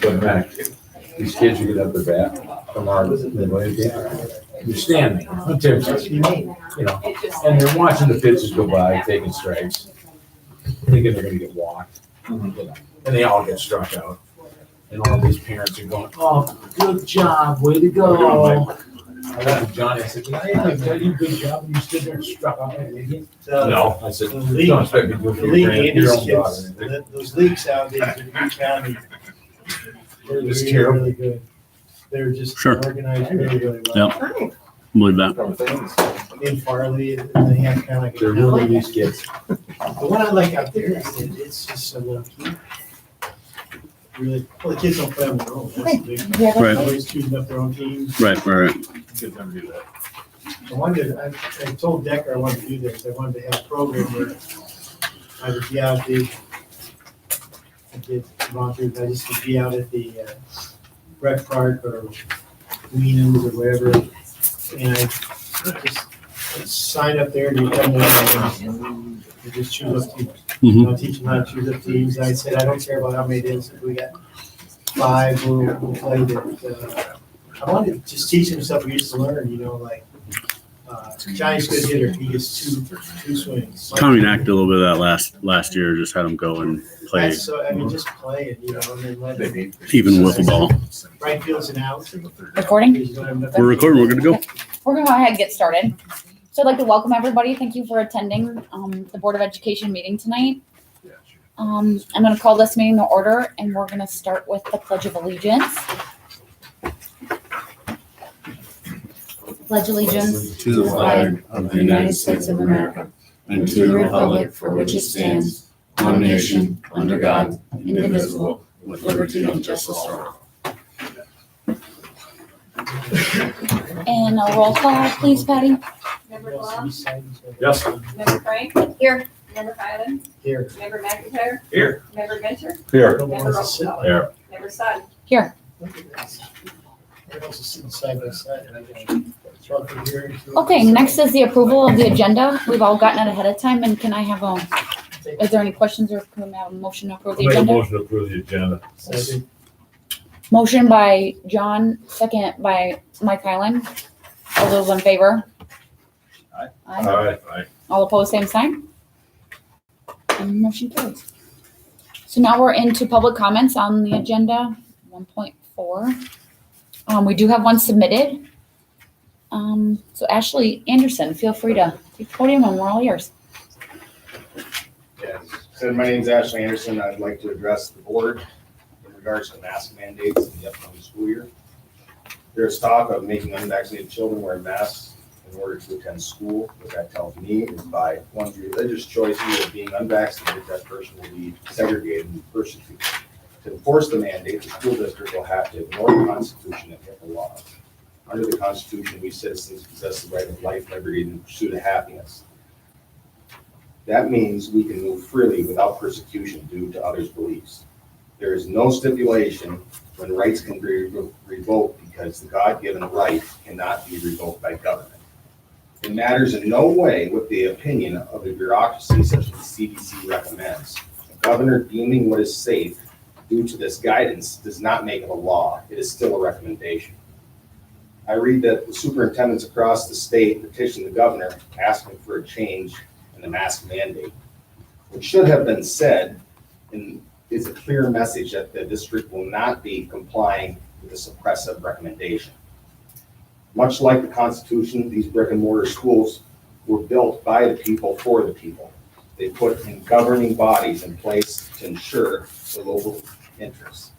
But back, these kids, you get up the bat from our midway game. You're standing, you know, and they're watching the pitches go by, taking strikes, thinking they're gonna get walked, you know, and they all get struck out. And all these parents are going, "Oh, good job, way to go." I went to Johnny, I said, "Did I tell you good job when you stood there and struck out that idiot?" No, I said, "Don't expect me to do it for your own daughter." Those leagues out there in Green County, they're It's really, terrible. really good. They're just Sure. organized really, really well. Yep. Believe that. In Farley, and they have kind of like. They're really these kids. The one I like out there is that it's just so low key. Really, well, the kids don't play on their own. That's the big thing. Right. Always choosing up their own teams. Right. Get them to do that. I told Decker I wanted to do this. I wanted to have a program where I would be out at I did volunteers. I just would be out at the rec park or Wienan's or wherever. And I just sign up there and you come there and you just choose up teams. Mhm. I'll teach them how to choose up teams. I said, I don't care about how many it is. If we got 5, we'll play that. I wanted to just teach them stuff we used to learn, you know, like Johnny's good hitter. He gets two swings. Tommy acted a little bit of that last year. Just had him go and play So, I mean, just play it, you know, and then let it. even with the ball. Right field's an out. Recording? We're recording. We're good to go. We're gonna go ahead and get started. So I'd like to welcome everybody. Thank you for attending the Board of Education meeting tonight. I'm gonna call this meeting to order and we're gonna start with the Pledge of Allegiance. Pledge allegiance to the flag of the United States of America and to the republic for which it stands, one nation, under God, indivisible, with liberty and justice for all. And a roll call, please, Patty. Member Blau, Yes. Member Frank, Here. Member Fylan, Here. Member McIntyre, Here. Member Venture, Here. Member Rosenthal, Here. Member Sodden. Here. They're also sitting side by side. And I can throw it from here into- Okay, next is the approval of the agenda. We've all gotten it ahead of time and can I have is there any questions or can we have a motion to approve the Make a agenda? motion to approve the agenda. Second. Motion by John, second by Mike Highland. All those in favor? Aye. All right. All opposed, same sign. And motion carries. So now we're into public comments on the agenda, 1.4. We do have one submitted. So Ashley Anderson, feel free to take the podium and we're all yours. Yes. So my name is Ashley Anderson. I'd like to address the board in regards to mask mandates in the upcoming school year. There's talk of making unvaccinated children wear masks in order to attend school. What that tells me is by one's religious choice of being unvaccinated, that person will be segregated and persecuted. To enforce the mandate, the school district will have to ignore the Constitution and HIPAA laws. Under the Constitution, we citizens possess the right of life, liberty, and pursuit of happiness. That means we can move freely without persecution due to others' beliefs. There is no stipulation when rights can be revoked because the God-given right cannot be revoked by government. It matters in no way what the opinion of a bureaucracy such as the CDC recommends. The governor deeming what is safe due to this guidance does not make it a law. It is still a recommendation. I read that the superintendents across the state petitioned the governor asking for a change in the mask mandate. What should have been said is a clear message that the district will not be complying with a suppressive recommendation. Much like the Constitution, these brick and mortar schools were built by the people for the people. They put in governing bodies in place to ensure the local interests.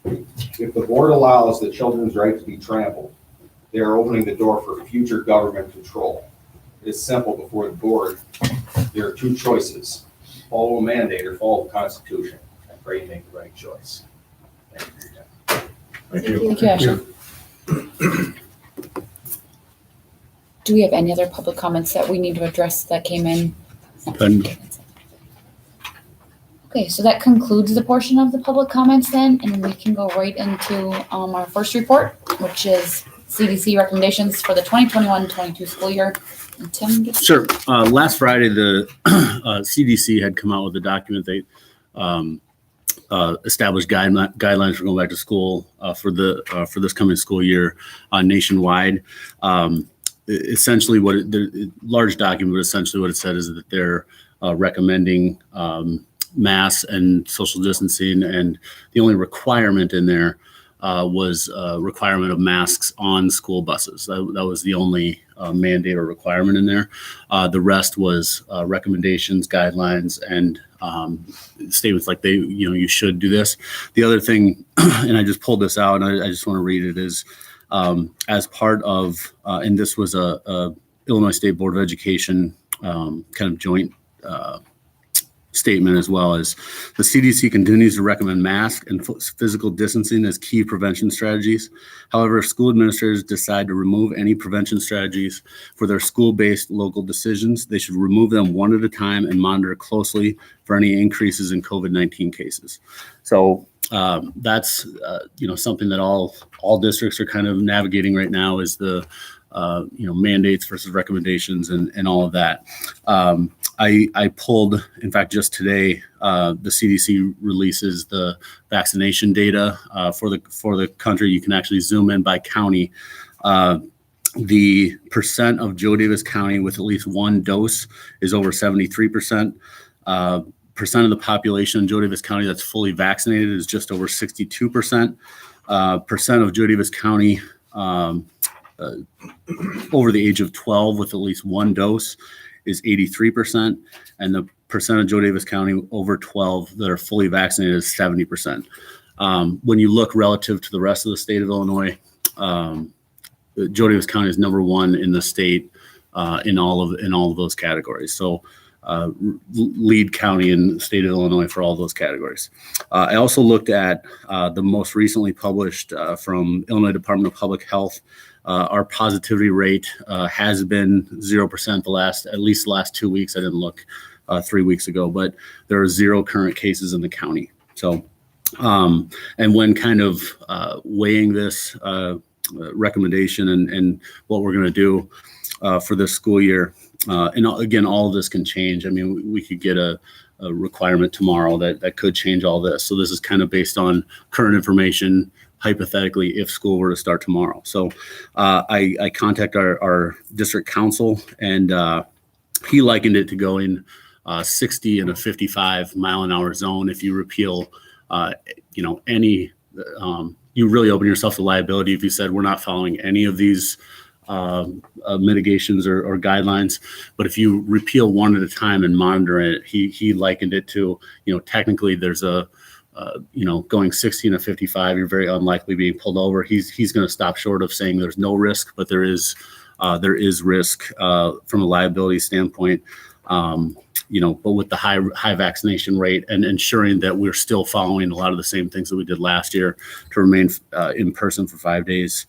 If the board allows the children's right to be trampled, they are opening the door for future government control. It is simple before the board. There are two choices: follow a mandate or follow the Constitution. I pray you make the right choice. Thank you for your time. Thank you. Thank you, Ashley. Do we have any other public comments that we need to address that came in? And Okay, Okay, so that concludes the portion of the public comments then, and we can go right into our first report, which is CDC recommendations for the 2021-22 school year. And Tim, just Sure. Last Friday, the CDC had come out with a document. They established guidelines for going back to school for this coming school year nationwide. Essentially, the large document, but essentially what it said is that they're recommending masks and social distancing, and the only requirement in there was a requirement of masks on school buses. That was the only mandate or requirement in there. The rest was recommendations, guidelines, and statements like you should do this. The other thing, and I just pulled this out, and I just want to read it, is as part of, and this was a Illinois State Board of Education kind of joint statement, as well as the CDC continues to recommend masks and physical distancing as key prevention strategies. However, if school administrators decide to remove any prevention strategies for their school-based local decisions, they should remove them one at a time and monitor closely for any increases in COVID-19 cases. So that's something that all districts are kind of navigating right now, is the mandates versus recommendations and all of that. I pulled, in fact, just today, the CDC releases the vaccination data for the country. You can actually zoom in by county. The percent of Joe Davis County with at least one dose is over 73%. Percent of the population in Joe Davis County that's fully vaccinated is just over 62%. Percent of Joe Davis County over the age of 12 with at least one dose is 83%, and the percent of Joe Davis County over 12 that are fully vaccinated is 70%. When you look relative to the rest of the state of Illinois, Joe Davis County is number one in the state in all of those categories. So lead county in the state of Illinois for all those categories. I also looked at the most recently published from Illinois Department of Public Health. Our positivity rate has been 0% at least the last 2 weeks. I didn't look 3 weeks ago, but there are 0 current cases in the county. So, and when kind of weighing this recommendation and what we're going to do for this school year, and again, all of this can change. I mean, we could get a requirement tomorrow that could change all this. So this is kind of based on current information, hypothetically, if school were to start tomorrow. So I contact our district council, and he likened it to going 60 in a 55 mile an hour zone. If you repeal, any, you really open yourself to liability if you said we're not following any of these mitigations or guidelines. But if you repeal one at a time and monitor it, he likened it to, technically there's a going 60 to 55, you're very unlikely being pulled over. He's going to stop short of saying there's no risk, but there is risk from a liability standpoint. But with the high vaccination rate and ensuring that we're still following a lot of the same things that we did last year to remain in person for 5 days,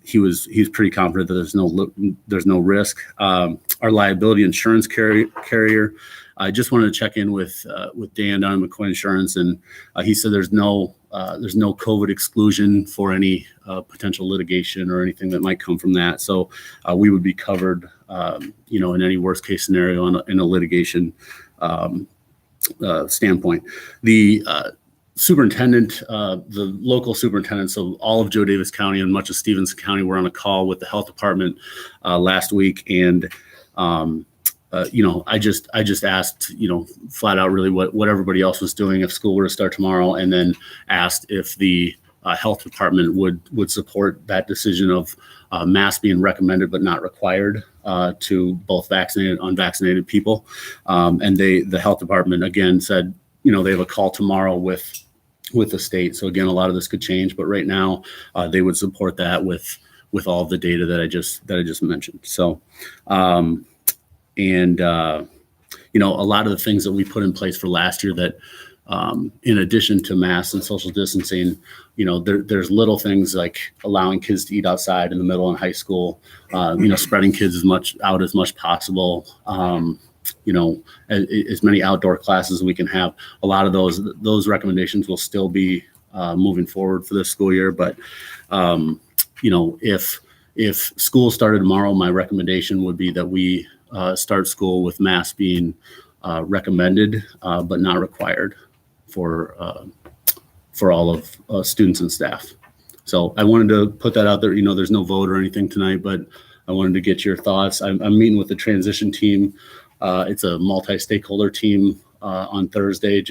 he's pretty confident that there's no risk. Our liability insurance carrier, I just wanted to check in with Dan down at McCoy Insurance, and he said there's no COVID exclusion for any potential litigation or anything that might come from that. So we would be covered, in any worst case scenario in a litigation standpoint. The superintendent, the local superintendents of all of Joe Davis County and much of Stevenson County were on a call with the health department last week, and I just asked, flat out really what everybody else was doing if school were to start tomorrow, and then asked if the health department would support that decision of masks being recommended but not required to both vaccinated and unvaccinated people. And the health department again said, they have a call tomorrow with the state. So again, a lot of this could change, but right now they would support that with all of the data that I just mentioned. So. A lot of the things that we put in place for last year that, in addition to masks and social distancing, there's little things like allowing kids to eat outside in the middle and high school, spreading kids as much possible. as many outdoor classes as we can have. A lot of those recommendations will still be moving forward for this school year. But if school started tomorrow, my recommendation would be that we start school with masks being recommended but not required for all of students and staff. So I wanted to put that out there. There's no vote or anything tonight, but I wanted to get your thoughts. I'm meeting with the transition team. It's a multi-stakeholder team on Thursday.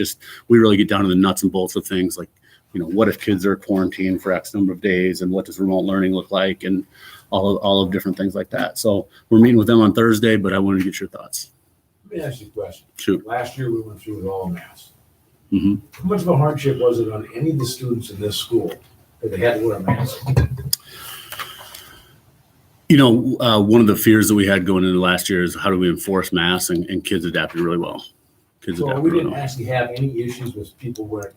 We really get down to the nuts and bolts of things like, what if kids are quarantined for X number of days, and what does remote learning look like, and all of different things like that. So we're meeting with them on Thursday, but I wanted to get your thoughts. Let me ask you a question. Shoot. Last year, we went through it all masks. Mm-hmm. How much of a hardship was it on any of the students in this school that they had to wear a mask? One of the fears that we had going into last year is how do we enforce masks, and kids adapted really well. So we didn't actually have any issues with people wearing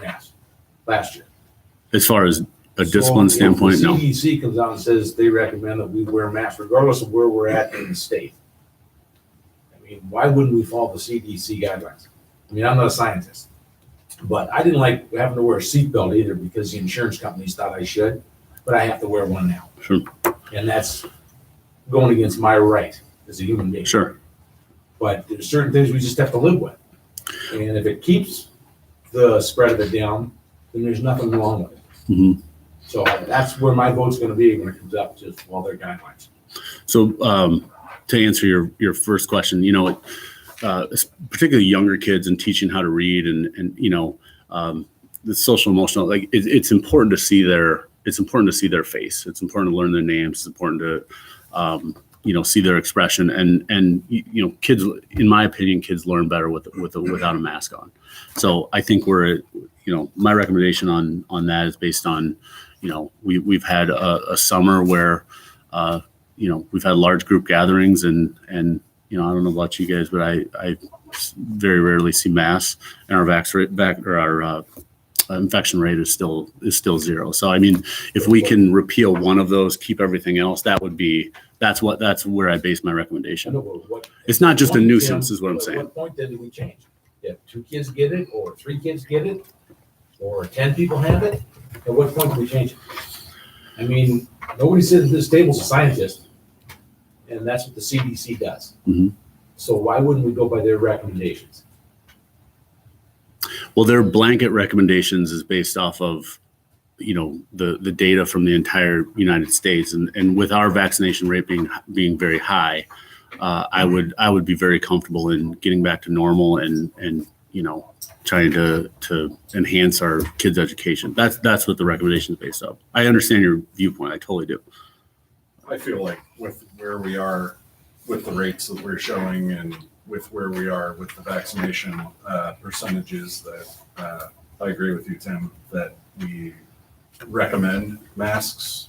masks last year. As far as a discipline standpoint, no. no. The CDC comes out and says they recommend that we wear masks regardless of where we're at in the state. I mean, why wouldn't we follow the CDC guidelines? I mean, I'm not a scientist, but I didn't like having to wear a seatbelt either because the insurance companies thought I should, but I have to wear one now. Sure. And that's going against my right as a human being. Sure. But there's certain things we just have to live with. And if it keeps the spread of it down, then there's nothing wrong with it. Mm-hmm. So that's where my vote's going to be when it comes up to all their guidelines. So to answer your first question, particularly younger kids and teaching how to read and the social emotional, like it's important to see their face. It's important to learn their names. It's important to see their expression and kids, in my opinion, kids learn better without a mask on. So I think my recommendation on that is based on, we've had a summer where, we've had large group gatherings and I don't know about you guys, but I very rarely see masks, and our infection rate is still zero. So I mean, if we can repeal one of those, keep everything else, that's where I base my recommendation. It's not just a nuisance, is what I'm saying. At what point then do we change? If 2 kids get it, or 3 kids get it, or 10 people have it, at what point do we change it? I mean, nobody sitting at this table is a scientist, and that's what the CDC does. Mm-hmm. So why wouldn't we go by their recommendations? Well, their blanket recommendations is based off of, the data from the entire United States, and with our vaccination rate being very high, I would be very comfortable in getting back to normal and trying to enhance our kids' education. That's what the recommendation is based off. I understand your viewpoint. I totally do. I feel like with where we are with the rates that we're showing and with where we are with the vaccination percentages, that I agree with you, Tim, that we recommend masks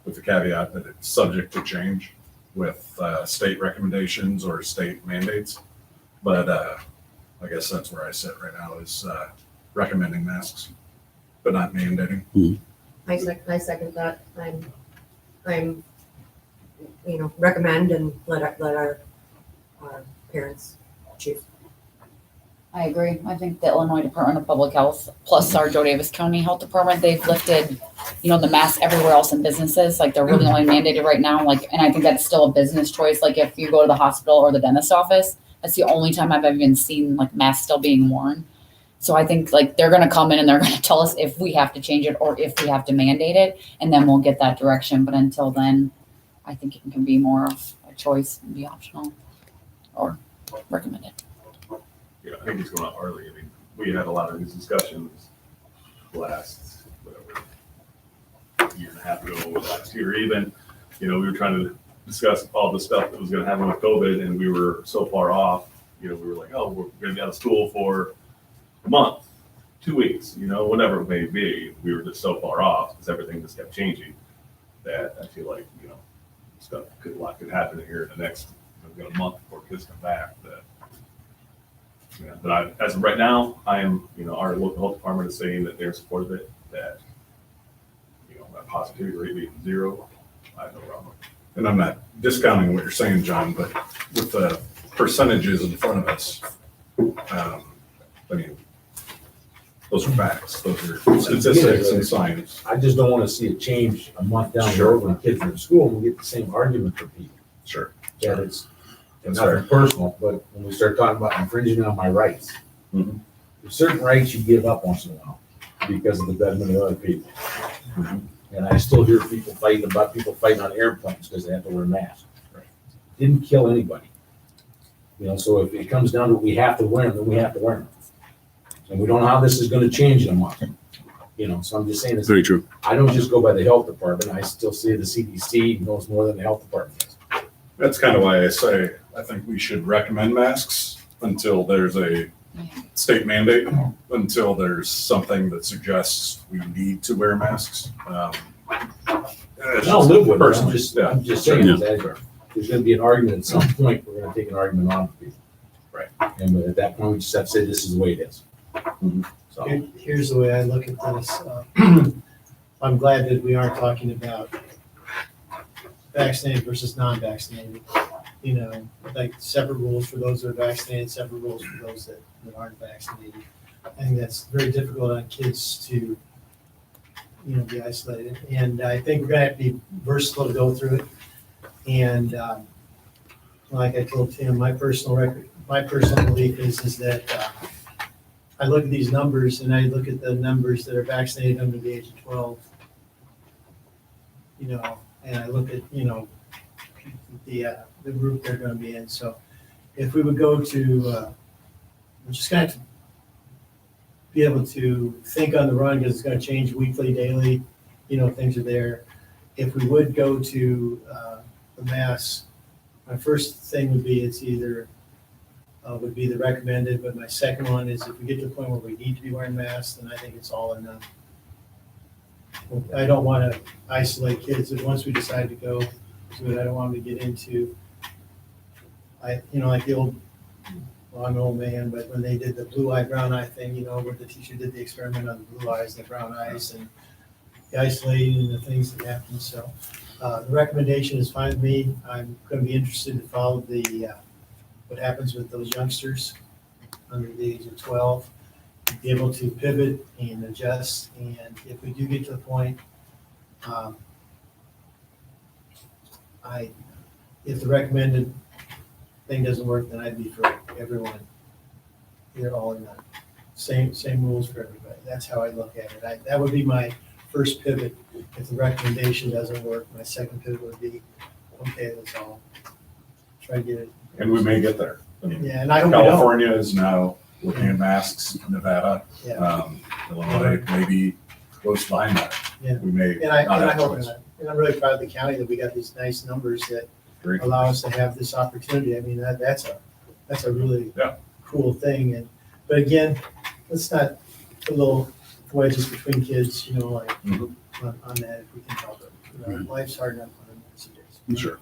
with the caveat that it's subject to change with state recommendations or state mandates. But I guess that's where I sit right now, is recommending masks, but not mandating. Mm-hmm. I second that. I'm recommend and let our parents choose. I agree. I think the Illinois Department of Public Health plus our Joe Davis County Health Department, they've lifted, the mask everywhere else in businesses. Like they're really only mandated right now. And I think that's still a business choice. Like if you go to the hospital or the dentist office, that's the only time I've ever even seen masks still being worn. So I think they're going to come in and they're going to tell us if we have to change it or if we have to mandate it, and then we'll get that direction. But until then, I think it can be more of a choice and be optional or recommended. Yeah, I think it's going out early. I mean, we had a lot of these discussions last, year and a half ago, last year even. We were trying to discuss all the stuff that was going to happen with COVID, and we were so far off. We were like, oh, we're going to be out of school for a month, 2 weeks, whatever it may be. We were just so far off because everything just kept changing that I feel like, a lot could happen here in the next, we've got a month before kids come back. But as of right now, I am, our local health department is saying that they're supportive of it, that, that positivity rate being 0, I have no problem with it. And I'm not discounting what you're saying, John, but with the percentages in front of us. I mean, those are facts. Those are statistics and science. I just don't wanna see it change a month down the Sure. road when kids are in school, and we get the same argument from people. Sure. That it's That's nothing personal, but when we start talking about infringing on my rights, Mhm. there's certain rights you give up once in a while because of the betterment of other people. Mhm. And I still hear people fighting on airplanes because they have to wear masks. Didn't kill anybody. You know, so if it comes down to we have to wear them, then we have to wear them. And we don't know how this is gonna change in a month. You know, so I'm just saying this, Very true. I don't just go by the health department. I still say the CDC knows more than the health department does. That's kind of why I say, I think we should recommend masks until there's a state mandate, until there's something that suggests we need to wear masks. It's I'll live with it. personally, I'm just saying that there's gonna be an argument at some point. We're gonna take an argument on people. Right. And at that point, we just have to say this is the way it is. So, Here's the way I look at this. I'm glad that we aren't talking about vaccinated versus non-vaccinated. You know, like separate rules for those that are vaccinated, separate rules for those that aren't vaccinated. I think that's very difficult on kids to, be isolated. And I think we're gonna have to be versatile to go through it. And like I told Tim, my personal belief is that I look at these numbers and I look at the numbers that are vaccinated under the age of 12. And I look at, the group they're gonna be in. So if we would go to, we're just gonna have to be able to think on the run because it's gonna change weekly, daily, things are there. If we would go to the mass, my first thing would be it's either would be the recommended, but my second one is if we get to the point where we need to be wearing masks, then I think it's all or none. I don't want to isolate kids, and once we decide to go to it, I don't want them to get into, like the old, well, I'm an old man, but when they did the blue eye, brown eye thing, where the teacher did the experiment on the blue eyes, the brown eyes, and the isolating and the things that happen. So the recommendation is fine with me. I'm going to be interested to follow what happens with those youngsters under the age of 12, be able to pivot and adjust. And if we do get to the point, if the recommended thing doesn't work, then I'd be for everyone. Either all or none. Same rules for everybody. That's how I look at it. That would be my first pivot. If the recommendation doesn't work, my second pivot would be, okay, let's all try to get it. And we may get there. I mean, Yeah, and I hope we don't. California is now looking at masks, Nevada, Yeah. Illinois, maybe close behind that. Yeah. We may And I not have hope choice. not. And I'm really proud of the county that we got these nice numbers that Great. allow us to have this opportunity. I mean, that's a really Yeah. cool thing. But again, let's not put little wedges between kids, like Mhm. on that if we can help it. Life's hard enough on them as it is. Sure.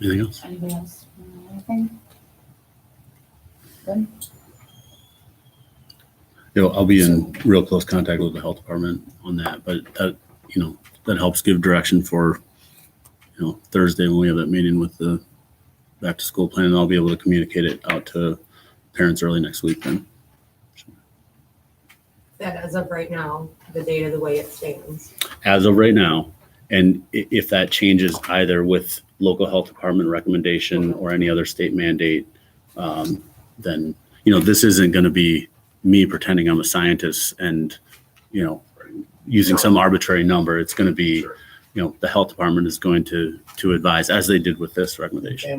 Anything else? Anybody else? Anything? Good. I'll be in real close contact with the health department on that, but that helps give direction for, Thursday when we have that meeting with the back to school plan, and I'll be able to communicate it out to parents early next week then. That as of right now, the data, the way it stands. As of right now, and if that changes either with local health department recommendation or any other state mandate, then, this isn't going to be me pretending I'm a scientist and, using some arbitrary number. It's going to be, Sure. The health department is going to advise, as they did with this recommendation.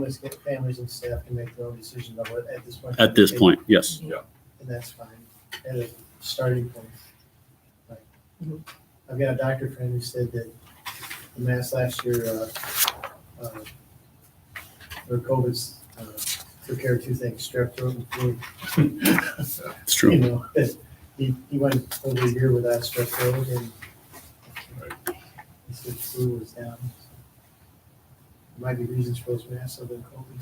Families and staff can make their own decision on what at this point. At this point, yes. And that's fine, at a starting point. Right. Mhm. I've got a doctor friend who said that the mass last year, or COVID's, took care of two things, strep throat and flu. It's true. He went over a year without strep throat and he said flu was down. There might be reasons for those masks other than COVID.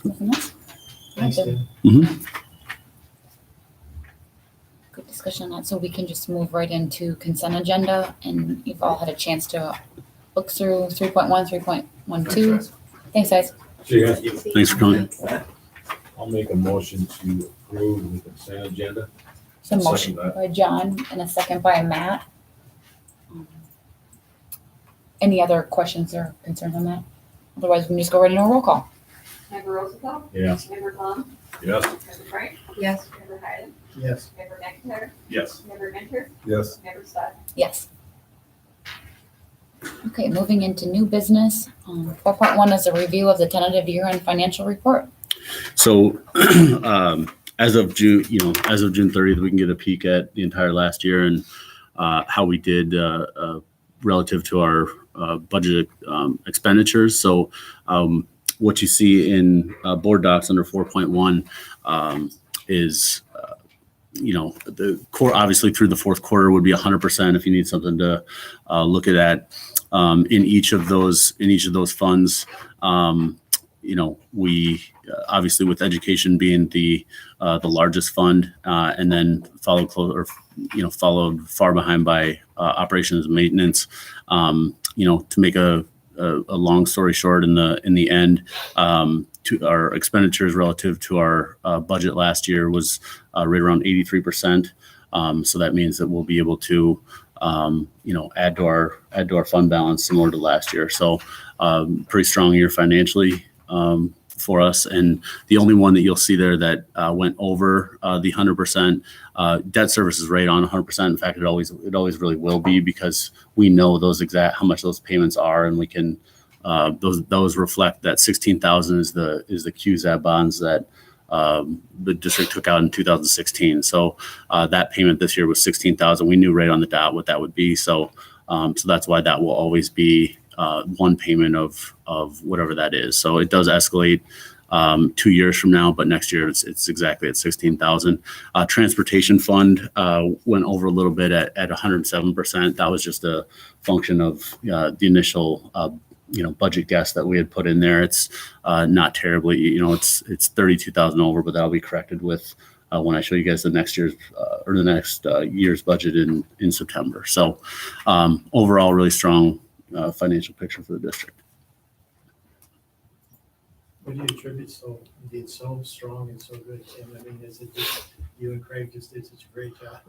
Nothing else? Thanks, Good. Tim. Mhm. Good discussion. discussion on that, so we can just move right into consent agenda, and you've all had a chance to look through 3.1, 3.12. Thanks, guys. See ya. Thanks for coming. I'll make a motion to approve the consent agenda. So Second motion that. by John and a second by Matt. Any other questions or concerns on that? Otherwise, we can just go right into a roll call. Member Rosenthal. Yeah. Member Plum. Yes. Member Frank. Yes. Member Highland. Yes. Member McIntyre. Yes. Member Mentor. Yes. Member Scott. Yes. Okay, moving into new business. 4.1 is a review of the tentative year-end financial report. So as of June 30th, we can get a peek at the entire last year and how we did relative to our budget expenditures. So what you see in board docs under 4.1 is the core, obviously through the fourth quarter would be 100% if you need something to look at in each of those funds. We obviously, with education being the largest fund, and then followed far behind by operations and maintenance. To make a long story short, in the end, to our expenditures relative to our budget last year was right around 83%. So that means that we'll be able to add to our fund balance similar to last year. So pretty strong year financially for us. And the only one that you'll see there that went over the 100%, debt service is right on 100%. In fact, it always really will be, because we know how much those payments are, and we can those reflect that 16,000 is the QZAB bonds that the district took out in 2016. So that payment this year was 16,000. We knew right on the dot what that would be. So that's why that will always be one payment of whatever that is. So it does escalate 2 years from now, but next year it's exactly at 16,000. Transportation fund went over a little bit at 107%. That was just a function of the initial budget guess that we had put in there. It's not terribly, it's 32,000 over, but that'll be corrected with when I show you guys the next year's year's budget in September. So overall, really strong financial picture for the district. What do you attribute being so strong and so good, Tim? I mean, is it just you and Craig just did such a great job?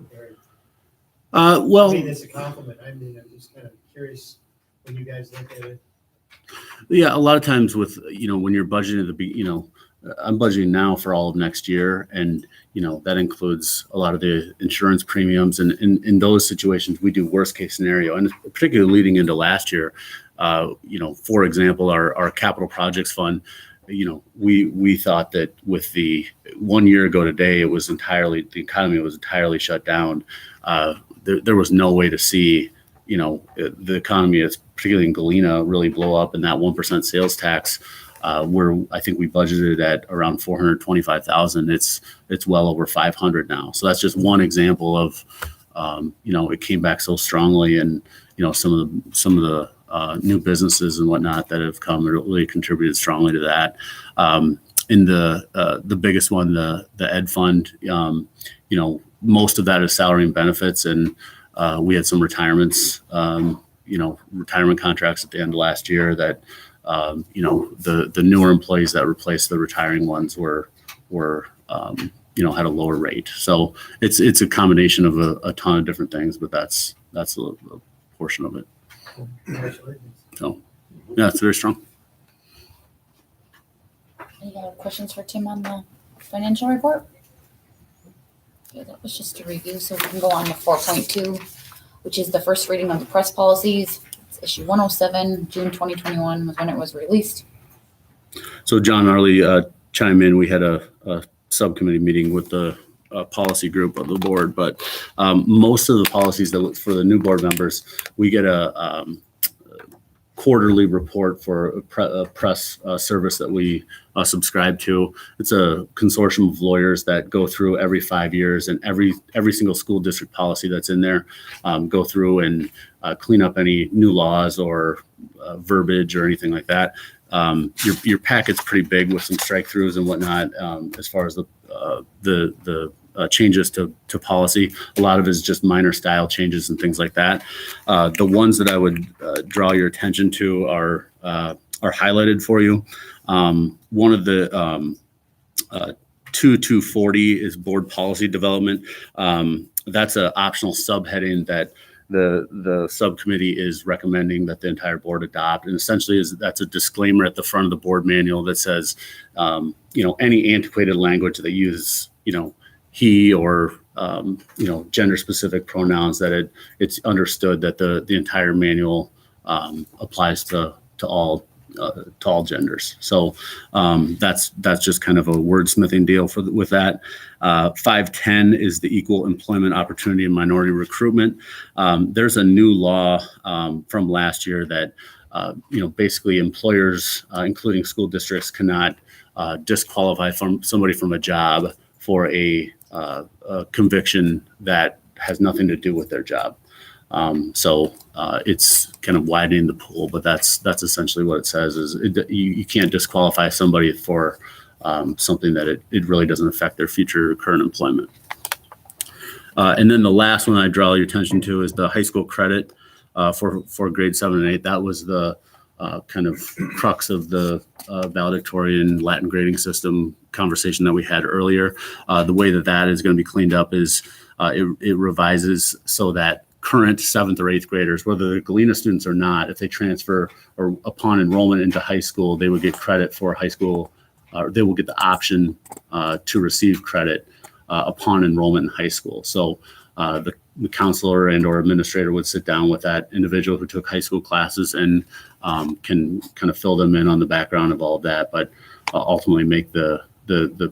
Well, I mean, it's a compliment. I mean, I'm just kind of curious when you guys look at it. yeah, a lot of times with, when you're budgeting I'm budgeting now for all of next year, and that includes a lot of the insurance premiums, and in those situations we do worst case scenario, and particularly leading into last year. For example, our capital projects fund, we thought that with the 1 year ago today, the economy was entirely shut down. There was no way to see the economy, particularly in Galena, really blow up, and that 1% sales tax, where I think we budgeted at around 425,000. It's well over 500 now. So that's just one example of it came back so strongly, and some of the new businesses and whatnot that have come really contributed strongly to that. In the biggest one, the ed fund, most of that is salary and benefits, and we had some retirements, retirement contracts at the end of last year that the newer employees that replaced the retiring ones were had a lower rate. So it's a combination of a ton of different things, but that's a portion of it. Congratulations. So yeah, it's very strong. Any other questions for Tim on the financial report? Yeah, that was just a review, so we can go on to 4.2, which is the first reading of the press policies. It's issue 107, June 2021 was when it was released. So John Arley chime in. We had a subcommittee meeting with the policy group of the board, but most of the policies that for the new board members, we get a quarterly report for a press service that we subscribe to. It's a consortium of lawyers that go through every 5 years, and every single school district policy that's in there, go through and clean up any new laws or verbiage or anything like that. Your packet's pretty big with some strike throughs and whatnot, as far as the changes to policy. A lot of it is just minor style changes and things like that. The ones that I would draw your attention to are highlighted for you. One of the 2240 is board policy development. That's an optional subheading that the subcommittee is recommending that the entire board adopt. And essentially that's a disclaimer at the front of the board manual that says, any antiquated language that uses, he or, gender specific pronouns, that it's understood that the entire manual applies to all genders. So that's just kind of a wordsmithing deal with that. 510 is the equal employment opportunity and minority recruitment. There's a new law from last year that basically employers, including school districts, cannot disqualify somebody from a job for a conviction that has nothing to do with their job. So it's kind of widening the pool, but that's essentially what it says is you can't disqualify somebody for something that it really doesn't affect their future current employment. And then the last one I draw your attention to is the high school credit for grade 7 and 8. That was the kind of crux of the valedictorian Latin grading system conversation that we had earlier. The way that is going to be cleaned up is it revises so that current 7th or 8th graders, whether they're Galena students or not, if they transfer or upon enrollment into high school, they would get credit for high school, or they will get the option to receive credit upon enrollment in high school. So the counselor and or administrator would sit down with that individual who took high school classes and can kind of fill them in on the background of all of that, but ultimately make the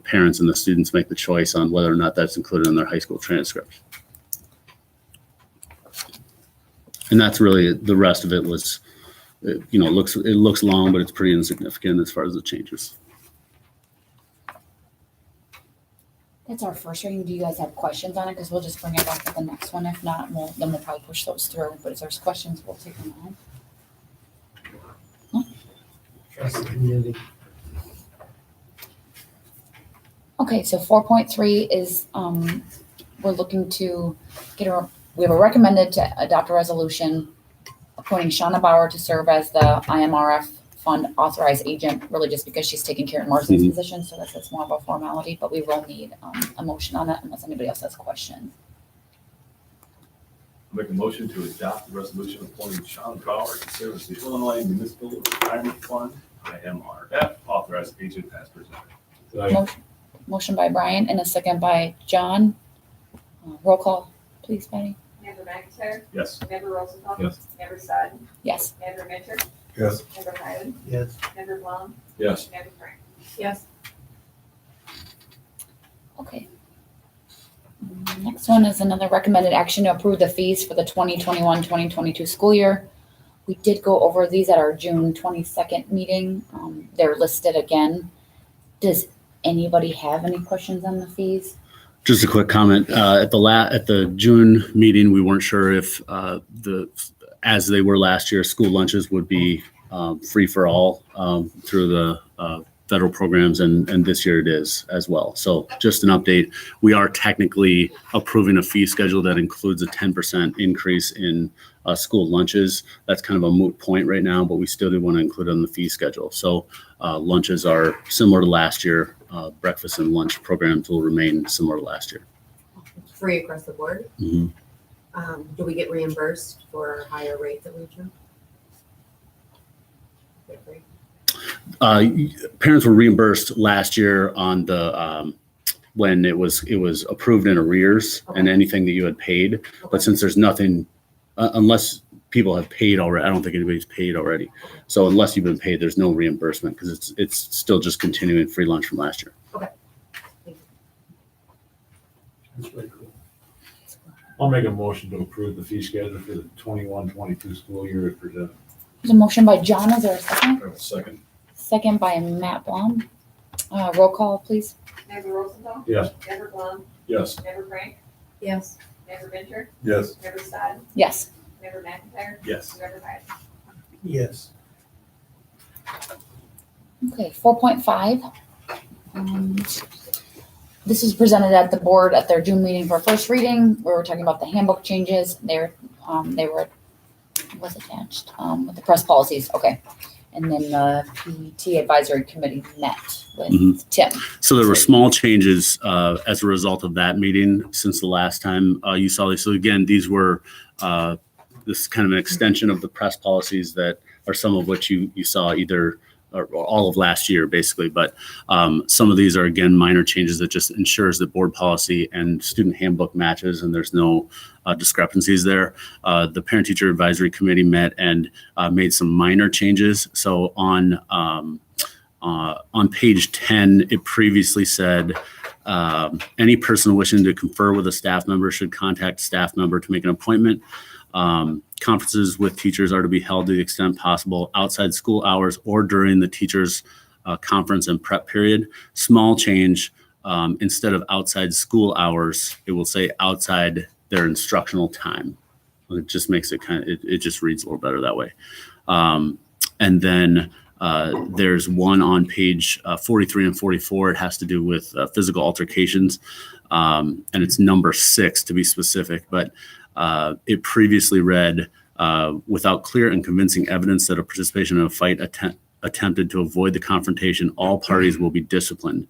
parents and the students make the choice on whether or not that's included in their high school transcript. And that's really the rest of it was, it looks long, but it's pretty insignificant as far as the changes. That's our first reading. Do you guys have questions on it? Because we'll just bring it back at the next one. If not, then we'll probably push those through. But if there's questions, we'll take them on. Trust the community. Okay, so 4.3 is we're looking to we have a recommended to adopt a resolution appointing Shauna Bauer to serve as the IMRF fund authorized agent, really just because she's taking care of Marsden's position, so that's more of a formality, but we will need a motion on that unless anybody else has questions. I'll make a motion to adopt the resolution appointing Sean Bauer to serve as the Illinois Municipal Retirement Fund, IMRF, authorized agent as presented. Motion by Brian and a second by John. Roll call, please, Patty. Member McIntyre? Yes. Member Rosenthal? Yes. Member Sodden? Yes. Member Mitchell? Yes. Member Hyden? Yes. Member Blum? Yes. Member Frank? Yes. Okay. Next one is another recommended action to approve the fees for the 2021-2022 school year. We did go over these at our June 22nd meeting. They're listed again. Does anybody have any questions on the fees? Just a quick comment. At the June meeting, we weren't sure if as they were last year, school lunches would be free for all through the federal programs, and this year it is as well. So just an update, we are technically approving a fee schedule that includes a 10% increase in school lunches. That's kind of a moot point right now, but we still do want to include it on the fee schedule. So lunches are similar to last year. Breakfast and lunch programs will remain similar to last year. Free across the board. Mm-hmm. Do we get reimbursed for higher rates that we choose? Parents were reimbursed last year on the when it was approved in arrears and anything that you had paid. But since there's nothing, unless people have paid already, I don't think anybody's paid already. So unless you've been paid, there's no reimbursement because it's still just continuing free lunch from last year. Okay. Thank you. That's very cool. I'll make a motion to approve the fee schedule for the 21-22 school year as presented. There's a motion by John. Is there a second? I have a second. Second by Matt Blum. Roll call, please. Member Rosenthal? Yes. Member Blum? Yes. Member Frank? Yes. Member Mitchell? Yes. Member Sodden? Yes. Member McIntyre? Yes. Member Hyden? Yes. Okay, 4.5. This was presented at the board at their June meeting for first reading. We were talking about the handbook changes. They were was attached with the press policies. Okay. And then the PT advisory committee met with Mhm. Tim. So there were small changes as a result of that meeting since the last time you saw these. So again, these were this is kind of an extension of the press policies that are some of which you saw either or all of last year, basically. But some of these are, again, minor changes that just ensures that board policy and student handbook matches and there's no discrepancies there. The parent-teacher advisory committee met and made some minor changes. So on page 10, it previously said, any person wishing to confer with a staff member should contact a staff member to make an appointment. Conferences with teachers are to be held to the extent possible outside school hours or during the teachers' conference and prep period. Small change, instead of outside school hours, it will say outside their instructional time. It just makes it it just reads a little better that way. And then there's one on page 43 and 44. It has to do with physical altercations, and it's number 6 to be specific. But it previously read, without clear and convincing evidence that a participation in a fight attempted to avoid the confrontation, all parties will be disciplined.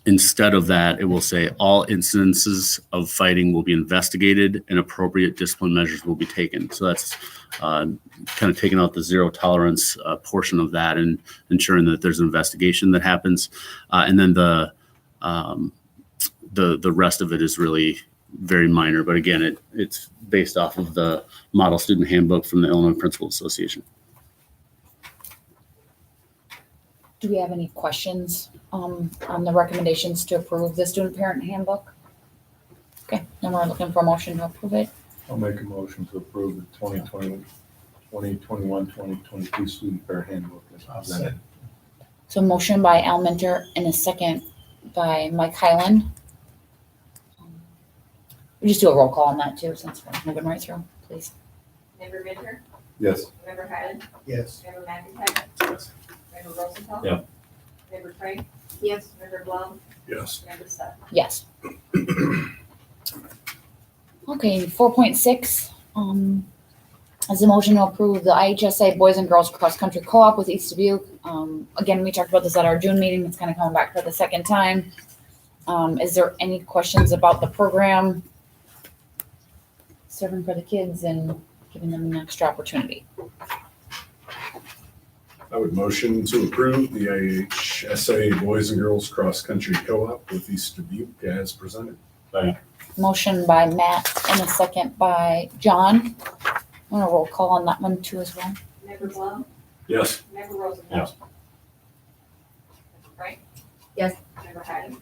Instead of that, it will say all incidences of fighting will be investigated and appropriate discipline measures will be taken. So that's kind of taking out the zero tolerance portion of that and ensuring that there's an investigation that happens. And then the rest of it is really very minor, but again, it's based off of the model student handbook from the Illinois Principal Association. Do we have any questions on the recommendations to approve the student parent handbook? Okay, then we're looking for a motion to approve it. I'll make a motion to approve the 2022 student parent handbook as presented. So motion by Al Minter and a second by Mike Highland. We just do a roll call on that too, since we're moving right through, please. Member Minter, Yes. Member Highland, Yes. Member McIntyre, Yes. Member Rosenthal. Yeah. Member Frank, Yes. Member Blum, Yes. Member Sutton. Yes. Okay, 4.6, is a motion to approve the IHSA Boys and Girls Cross Country Co-op with East Dubuque. Again, we talked about this at our June meeting. It's kind of coming back for the second time. Is there any questions about the program? Serving for the kids and giving them an extra opportunity. I would motion to approve the IHSA Boys and Girls Cross Country Co-op with East Dubuque as presented. Motion by Matt and a second by John. I'm gonna roll call on that one too as well. Member Blum, Yes. Member Rosenthal. Yes. Member Frank. Yes. Member Highland,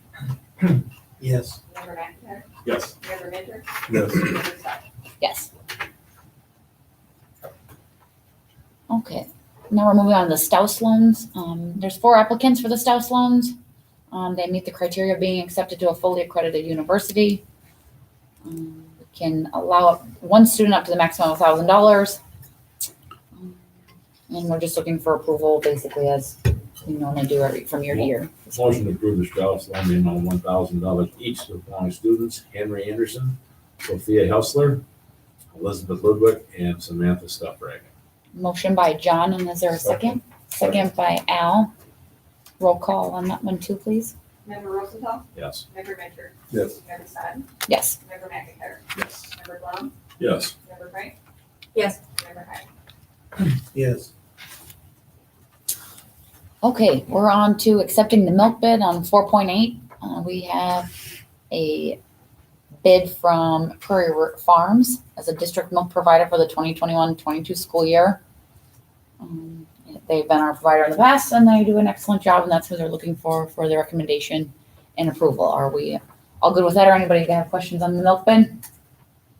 Yes. Member McIntyre, Yes. Member Minter, Yes. Member Sutton. Yes. Okay, now we're moving on to the Stouse loans. There's 4 applicants for the Stouse loans. They meet the criteria of being accepted to a fully accredited university. We can allow one student up to the maximum of $1,000. And we're just looking for approval basically as we normally do from year to year. Motion to approve the Strauss loan, the amount of $1,000 each to the following students: Henry Anderson, Sophia Hessler, Elizabeth Ludwig, and Samantha Stuffrag. Motion by John, and is there a second? Second by Al. Roll call on that one too, please. Member Rosenthal, Yes. Member Minter, Yes. Member Sutton, Yes. Member McIntyre, Yes. Member Blum, Yes. Member Frank, Yes. Member Highland. Yes. Okay, we're on to accepting the milk bid on 4.8. We have a bid from Prairie Root Farms as a district milk provider for the 2021-22 school year. They've been our provider in the past and they do an excellent job, and that's who they're looking for the recommendation and approval. Are we all good with that, or anybody have questions on the milk bid?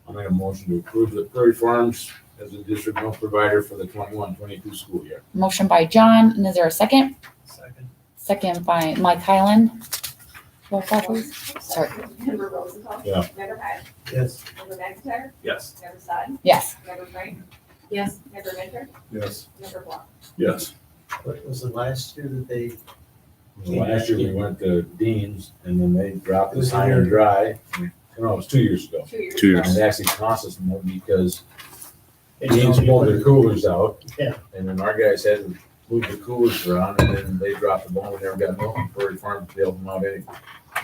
I'll make a motion to approve the Prairie Farms as a district milk provider for the 21-22 school year. Motion by John, and is there a second? Second. Second by Mike Highland. Roll call, please. Sorry. Member Rosenthal. Yeah. Member Highland, Yes. Member McIntyre, Yes. Member Sutton, Yes. Member Frank, Yes. Member Minter, Yes. Member Blum. Yes. What was the last year that they Last year we went to Dean's and then they dropped the sign and dry. No, it was 2 years ago. 2 years. 2 And years. it actually cost us more because They Dean's told me pulled what- their coolers out. Yeah. And then our guys had to move the coolers around and then they dropped the ball. We never got milk from Prairie Farms to bail them out anyway.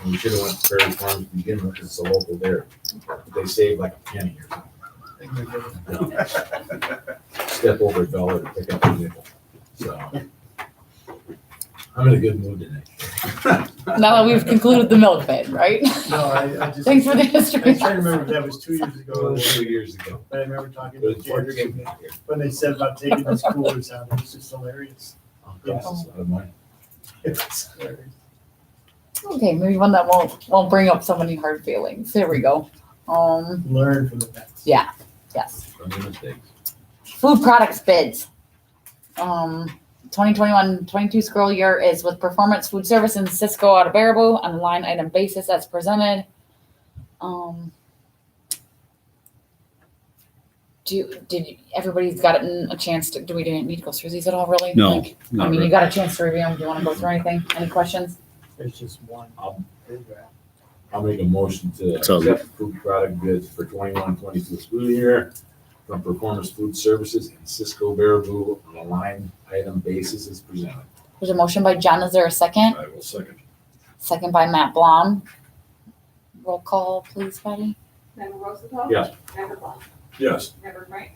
And we should have went to Prairie Farms to begin with because it's a local there. But they saved like a penny or something. Step over a dollar to pick up a nickel. So I'm in a good mood today. Now that we've concluded the milk bid, right? No, I just. Thanks for the I history. was trying to remember if that was 2 years ago. It was 2 years ago. But I remember talking It to was before Jared it came out here. when they said about taking those coolers out. It was just hilarious. Cost us a lot of money. It was hilarious. Okay, maybe one that won't bring up so many hard feelings. There we go. Learn from the past. Yeah. Yes. From the mistakes. Food products bids. 2021-22 school year is with Performance Food Service and Cisco out of Baraboo on a line item basis as presented. Everybody's gotten a chance to, do we need to go through these at all, really? No, Like, I not mean, you really. got a chance to review them. Do you want to go through anything? Any questions? There's just one. I'll make a motion to So- accept food product bids for 21-22 school year from Performance Food Services and Cisco Baraboo on a line item basis as presented. There's a motion by John. Is there a second? I will second. Second by Matt Blom. Roll call, please, Patty. Member Rosenthal. Yes. Member Blum. Yes. Member Frank.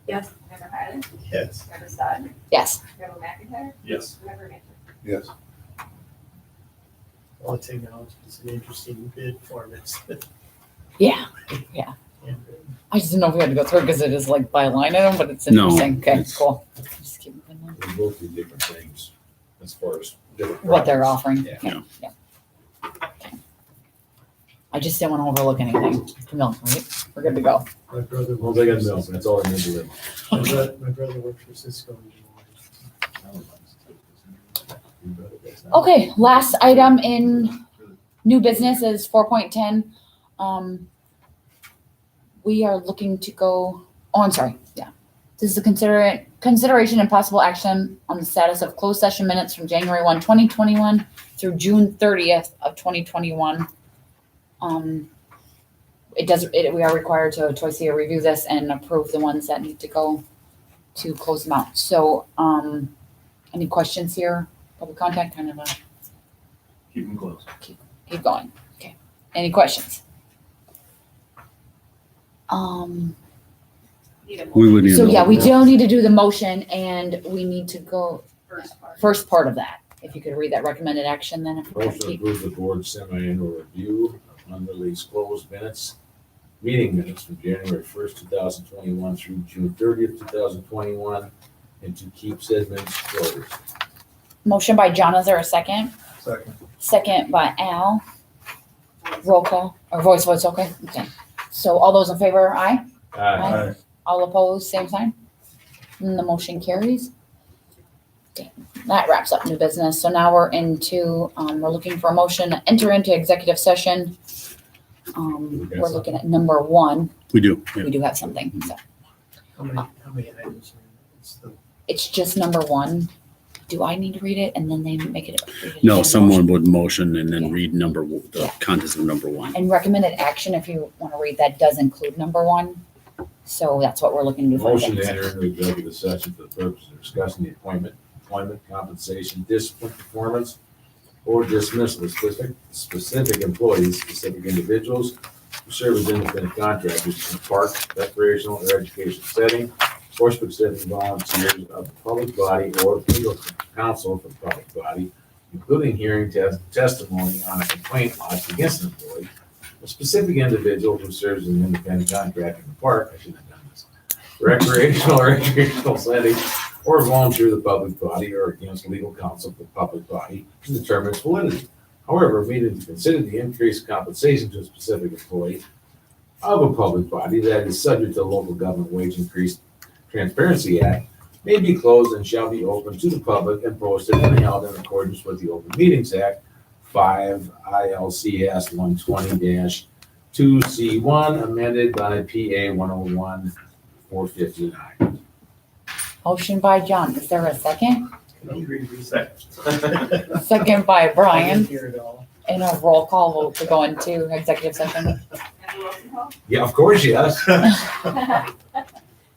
Yes. Member Highland. Yes. Member Stod. Yes. Member McIntyre. Yes. Member Mansion. Yes. I'll acknowledge it's an interesting bid format. Yeah. And I just didn't know if we had to go through because it is like by line item, but it's No, interesting. Okay, it's- cool. Just keep moving on. We both do different things as far as different. What they're products. offering. Yeah. Yeah. Yeah. Okay. I just didn't want to overlook anything. Milk, right? We're good to go. my brother. Well, they got milk, that's all I need to live. My brother works for Cisco. Okay, last item in new business is 4.10. We are looking to go, I'm sorry, yeah. This is a consideration and possible action on the status of closed session minutes from January 1, 2021 through June 30th of 2021. We are required to twice a year review this and approve the ones that need to go to close them out. So, any questions here? Public contact, kind of a Keep them close. keep going. Okay. Any questions? Need a We would need. So to- yeah, we do need to do the motion and we need to go first part. first part of that. If you could read that recommended action, then if we Motion to approve the board's semi-annual review of unreleased closed minutes, meeting minutes from January 1st, 2021 through June 30th, 2021, and to keep said minutes closed. Motion by John, is there a second? Second. Second by Al. Roll call or voice, okay? Okay. So all those in favor, aye? Aye. All opposed, same sign? And the motion carries. Okay, that wraps up new business. So now we're into, we're looking for a motion to enter into executive session. We're looking at number 1. We do. Yeah. We do have something, so How many items are in it? It's the it's just number 1. Do I need to read it and then they make it? read it No, again? someone would motion and then Yeah. read the Yeah. contents of number 1. And recommended action, if you want to read that, does include number 1. So that's what we're looking to do. for Motion to executive enter into executive session for the purpose of discussing the appointment, compensation, discipline, performance, or dismissal of specific employees, specific individuals who serve as independent contractors in a park, recreational, or educational setting, or specific volunteers of the public body or legal counsel for the public body, including hearing testimony on a complaint lodged against an employee, a specific individual who serves as an independent contractor in the park, I shouldn't have done this, recreational or recreational setting, or volunteer of the public body or against legal counsel for the public body to determine its validity. However, we need to consider the increased compensation to a specific employee of a public body that is subject to the Local Government Wage Increase Transparency Act may be closed and shall be open to the public and posted and held in accordance with the Open Meetings Act 5 ILCS 120-2C1 amended by PA 101-459. Motion by John, is there a second? Second by I didn't Brian, hear it all. in a roll call vote to go into executive session. Member Rosenthal? Yeah, of course, yes. Member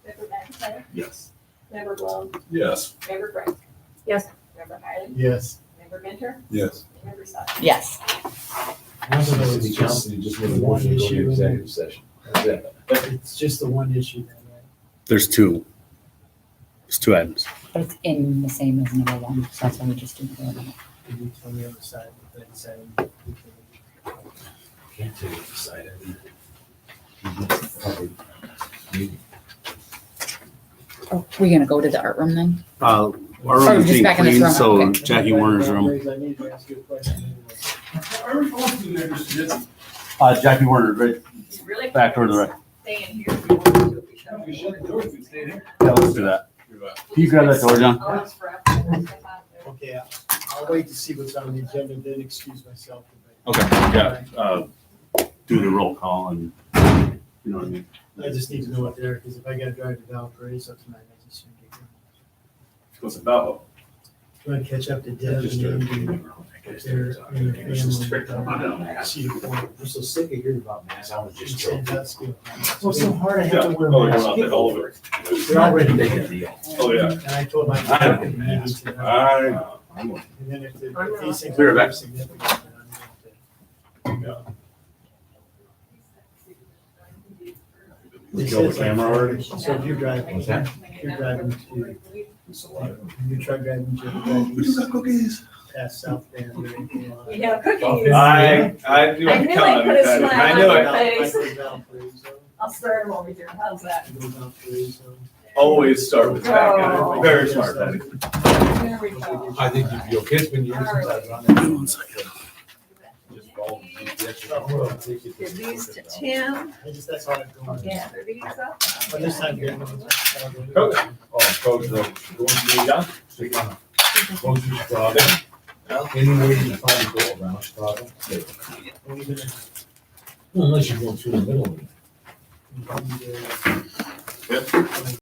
McIntyre? Yes. Member Blown? Yes. Member Frank? Yes. Member Highland? Yes. Member Minter? Yes. Member Sutton? Yes. Once in the city council, you just made a motion to go to executive session. That's it. It's just the one issue then, right? There's two. There's two items. But it's in the same as number one, so that's why we just do it. And you on the other side, but then say. Can't take it decided. Oh, we're gonna go to the art room then? Our Or room is just being back in this cleaned, room, so okay. Jackie Warner's room. I need to ask you a question Jackie Warner, right Really? back toward the right. Stay in here if you want to. If you shut We shut the doors, we stayed here. Yeah, let's do that. Can you grab that door, John? Oh, it's for after. Okay, I'll wait to see what's on the agenda, then excuse myself. Okay, yeah. Do the roll call and, you know what I mean? I just need to know what they're, because if I gotta drive to Valparaiso tonight, I just shouldn't get going. What's it about? Trying to catch up to Deb and Andy, their family. Cedar Point. I'm so sick of hearing about mass. I was just San joking. Francisco. Well, so hard I have to wear Oh, you're masks. not that over. They're already making a deal. Oh, yeah. And I told my. I don't get masks. And I know. then if these things We're are back. significant, then I'm going to. We killed the camera already? So if you're driving, What's that? you're driving to, you try driving to, cookies. past South Bend or anything like that. Yeah, cookies. I knew I I'd knew come I'd on put a that. smile I knew on it. your face. I go down Valparaiso. I'll start them over here. How's that? I go down Valparaiso. Always start with that guy. Oh. Very smart, Patty. There we go. I think you'd be okay. It's been years since I've run that. Just follow the GPS. Give these to Tim. That's how I'm going. Gather these up. But this time, getting Coach. Oh, coach, the going to be done. Stick on. Coach, Chicago. Any way you can find to go around Chicago. Unless you go through the middle of it. Yep.